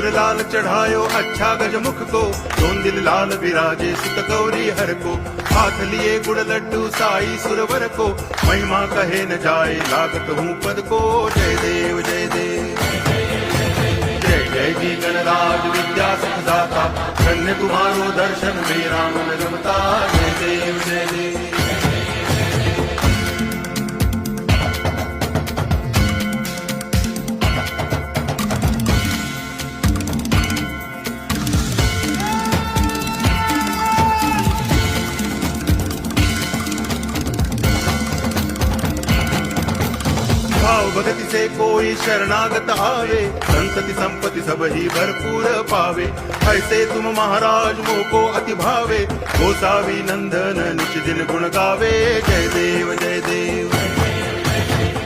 सिंदूर लाल चढ़ायो अच्छा गजमुख को, दोन दिल लाल विराजे सुत गौरी हर को, हाथ लिए गुड़ लड्डू साई सुरवर को, महिमा कहे न जाए लागत हूँ पद को। जय देव जय देव जय जय जी गणराज विद्या सुखदाता, धन्य तुम्हारो दर्शन मेरा मन रमता। जय देव जय देव भाव भगति से कोई शरणागत आवे, संतति संपत्ति सब ही भरपूर पावे। ऐसे तुम महाराज मोको अति भावे, गोसावी नंदन निच दिन गुण गावे। जय देव जय देव